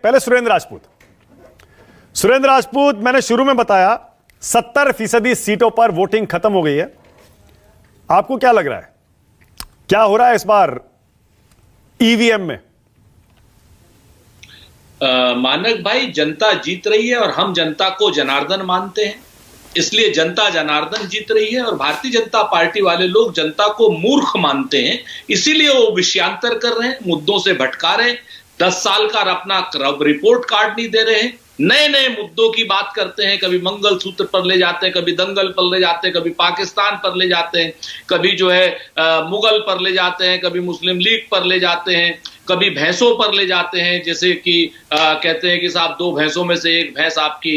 पहले सुरेंद्र राजपूत, मैंने शुरू में बताया 70% सीटों पर वोटिंग खत्म हो गई है। आपको क्या लग रहा है, क्या हो रहा है इस बार ईवीएम में? मानक भाई, जनता जीत रही है और हम जनता को जनार्दन मानते हैं, इसलिए जनता जनार्दन जीत रही है। और भारतीय जनता पार्टी वाले लोग जनता को मूर्ख मानते हैं, इसीलिए वो विषयांतर कर रहे हैं, मुद्दों से भटका रहे हैं, 10 साल का अपना रिपोर्ट कार्ड नहीं दे रहे हैं, नए नए मुद्दों की बात करते हैं, कभी मंगलसूत्र पर ले जाते हैं, कभी दंगल पर ले जाते हैं, कभी पाकिस्तान पर ले जाते हैं, कभी जो है मुगल पर ले जाते हैं, कभी मुस्लिम लीग पर ले जाते हैं, कभी भैंसों पर ले जाते हैं, जैसे कि कहते हैं कि साहब 2 भैंसों में से एक भैंस आपकी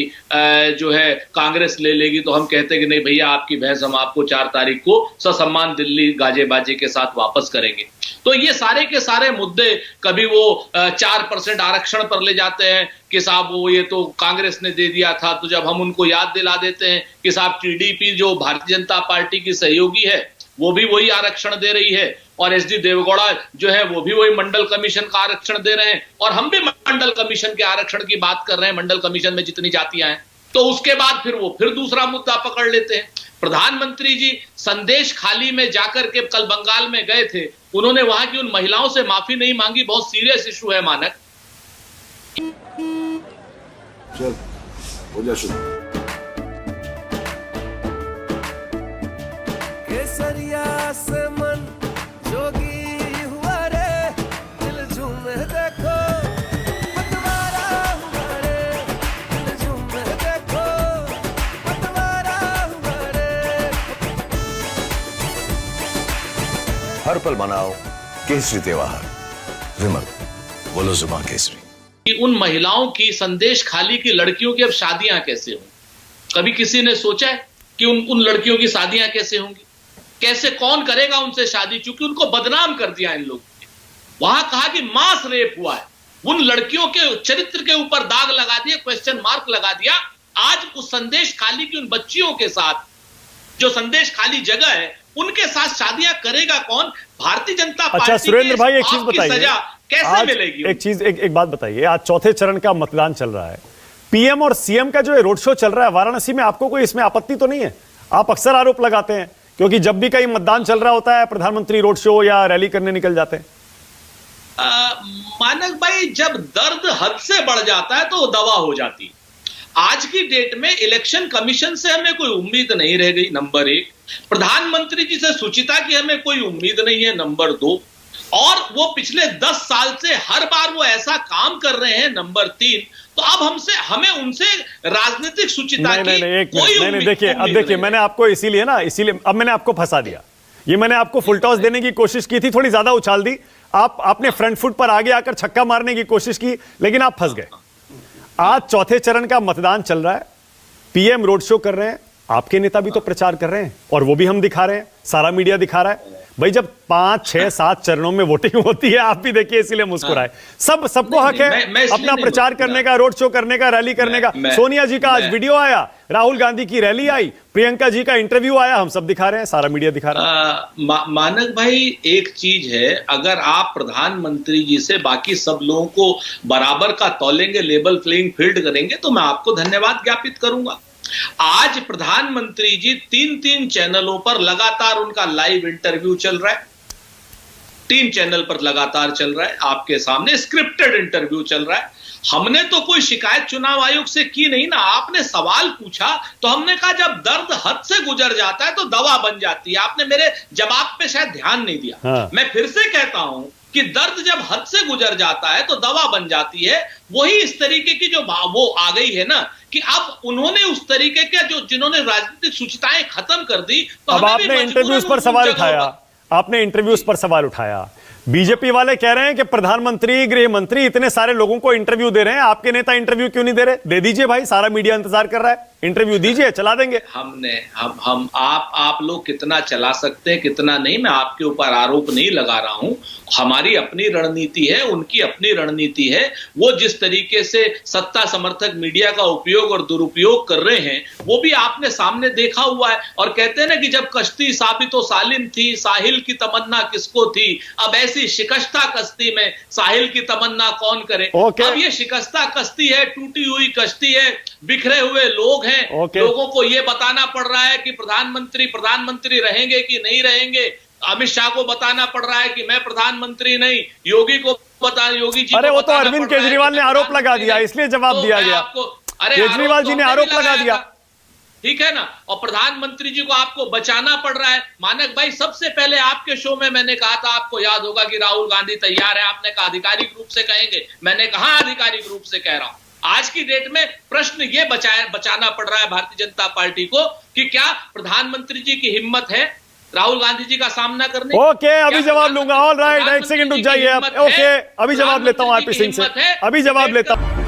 जो है कांग्रेस ले लेगी, तो हम कहते हैं कि नहीं भैया, आपकी भैंस हम आपको 4 तारीख को ससम्मान दिल्ली गाजे बाजे के साथ वापस करेंगे। तो ये सारे के सारे मुद्दे, कभी वो 4% आरक्षण पर ले जाते हैं कि साहब वो ये तो कांग्रेस ने दे दिया था, तो जब हम उनको याद दिला देते हैं कि साहब टीडीपी जो भारतीय जनता पार्टी की सहयोगी है वो भी वही आरक्षण दे रही है, और एसडी देवगौड़ा जो है वो भी वही मंडल कमीशन का आरक्षण दे रहे हैं, और हम भी मंडल कमीशन के आरक्षण की बात कर रहे हैं, मंडल कमीशन में जितनी जातियां हैं। तो उसके बाद फिर वो दूसरा मुद्दा पकड़ लेते हैं। प्रधानमंत्री जी संदेश खाली में जाकर के कल बंगाल में गए थे, उन्होंने वहां की उन महिलाओं से माफी नहीं मांगी, बहुत सीरियस इशू है मानक। चल हो जा शुरू। केसरिया से मन जोगी हुआ रे, दिल झूमे देखो पतवारा हुआ रे, दिल झूमे देखो पतवारा हुआ रे। हर पल मनाओ केसरी त्योहार। विमल, बोलो जुबान केसरी। कि उन महिलाओं की, संदेश खाली की लड़कियों की अब शादियां कैसे होंगी? कभी किसी ने सोचा है कि उन लड़कियों की शादियां कैसे होंगी? कैसे, कौन करेगा उनसे शादी? चूंकि उनको बदनाम कर दिया इन लोगों ने। वहां कहा कि मास रेप हुआ है, उन लड़कियों के चरित्र के ऊपर दाग लगा दिया, क्वेश्चन मार्क लगा दिया। आज उस संदेश खाली की उन बच्चियों के साथ, जो संदेश खाली जगह है, उनके साथ शादियां करेगा कौन? भारतीय जनता पार्टी। अच्छा सुरेंद्र भाई, एक चीज बताइए, सजा कैसे मिलेगी? एक बात बताइए, आज चौथे चरण का मतदान चल रहा है, पीएम और सीएम का जो रोड शो चल रहा है वाराणसी में, आपको कोई इसमें आपत्ति तो नहीं है? आप अक्सर आरोप लगाते हैं, क्योंकि जब भी कहीं मतदान चल रहा होता है प्रधानमंत्री रोड शो या रैली करने निकल जाते हैं। मानक भाई, जब दर्द हद से बढ़ जाता है तो वो दवा हो जाती है। आज की डेट में इलेक्शन कमीशन से हमें कोई उम्मीद नहीं रह गई, नंबर 1। प्रधानमंत्री जी से सुचिता की हमें कोई उम्मीद नहीं है, नंबर 2। और वो पिछले 10 साल से हर बार वो ऐसा काम कर रहे हैं, नंबर 3। तो अब हमें उनसे राजनीतिक सुचिता की कोई उम्मीद देखिए, अब देखिए, मैंने आपको इसीलिए अब मैंने आपको फंसा दिया। ये मैंने आपको फुल टॉस देने की कोशिश की थी, थोड़ी ज्यादा उछाल दी, आपने फ्रंट फुट पर आगे आकर छक्का मारने की कोशिश की, लेकिन आप फंस गए। आज चौथे चरण का मतदान चल रहा है, पीएम रोड शो कर रहे हैं, आपके नेता भी तो प्रचार कर रहे हैं, और वो भी हम दिखा रहे हैं, सारा मीडिया दिखा रहा है। भाई जब 5, 6, 7 चरणों में वोटिंग होती है, आप भी देखिए, इसीलिए मुस्कुराए। सबको हक है अपना प्रचार करने का, रोड शो करने का, रैली करने का। सोनिया जी का आज वीडियो आया, राहुल गांधी की रैली आई, प्रियंका जी का इंटरव्यू आया, हम सब दिखा रहे हैं, सारा मीडिया दिखा रहा है। मानक भाई, एक चीज है, अगर आप प्रधानमंत्री जी से बाकी सब लोगों को बराबर का तौलेंगे, लेवल प्लेइंग फील्ड करेंगे, तो मैं आपको धन्यवाद ज्ञापित करूंगा। आज प्रधानमंत्री जी 3 चैनलों पर लगातार उनका लाइव इंटरव्यू चल रहा है, 3 चैनल पर लगातार चल रहा है, आपके सामने स्क्रिप्टेड इंटरव्यू चल रहा है। हमने तो कोई शिकायत चुनाव आयोग से की नहीं ना, आपने सवाल पूछा तो हमने कहा जब दर्द हद से गुजर जाता है तो दवा बन जाती है। आपने मेरे जवाब पे शायद ध्यान नहीं दिया। हाँ। मैं फिर से कहता हूं कि दर्द जब हद से गुजर जाता है तो दवा बन जाती है। वही इस तरीके की जो वो आ गई है ना, कि अब उन्होंने उस तरीके के जिन्होंने राजनीतिक सुचिताएं खत्म कर दी, तो अब आपने इंटरव्यूज पर सवाल उठाया, बीजेपी वाले कह रहे हैं कि प्रधानमंत्री, गृह मंत्री इतने सारे लोगों को इंटरव्यू दे रहे हैं, आपके नेता इंटरव्यू क्यों नहीं दे रहे? दे दीजिए भाई, सारा मीडिया इंतजार कर रहा है। इंटरव्यू दीजिए, चला देंगे। हम आप लोग कितना चला सकते हैं कितना नहीं, मैं आपके ऊपर आरोप नहीं लगा रहा हूं। हमारी अपनी रणनीति है, उनकी अपनी रणनीति है। वो जिस तरीके से सत्ता समर्थक मीडिया का उपयोग और दुरुपयोग कर रहे हैं वो भी आपने सामने देखा हुआ है। और कहते हैं ना कि जब कश्ती साबितो सालिम थी, साहिल की तमन्ना किसको थी, अब ऐसी शिकस्ता कश्ती में साहिल की तमन्ना कौन करे। अब ये शिकस्ता कश्ती है, टूटी हुई कश्ती है, बिखरे हुए लोग हैं। लोगों को यह बताना पड़ रहा है कि प्रधानमंत्री रहेंगे कि नहीं रहेंगे। अमित शाह को बताना पड़ रहा है कि मैं प्रधानमंत्री नहीं, योगी जी। अरे वो तो अरविंद केजरीवाल ने आरोप लगा दिया, इसलिए जवाब दिया गया। केजरीवाल जी ने आरोप लगा दिया, ठीक है ना। और प्रधानमंत्री जी को आपको बचाना पड़ रहा है। मानक भाई, सबसे पहले आपके शो में मैंने कहा था, आपको याद होगा कि राहुल गांधी तैयार है। आपने कहा आधिकारिक रूप से कहेंगे, मैंने कहा आधिकारिक रूप से कह रहा हूं। आज की डेट में प्रश्न ये बचाना पड़ रहा है भारतीय जनता पार्टी को कि क्या प्रधानमंत्री जी की हिम्मत है राहुल गांधी जी का सामना करने। ओके, अभी जवाब लूंगा। ऑल राइट, एक सेकंड रुक जाइए। ओके, अभी जवाब लेता हूं आरपी सिंह से, अभी जवाब लेता हूं।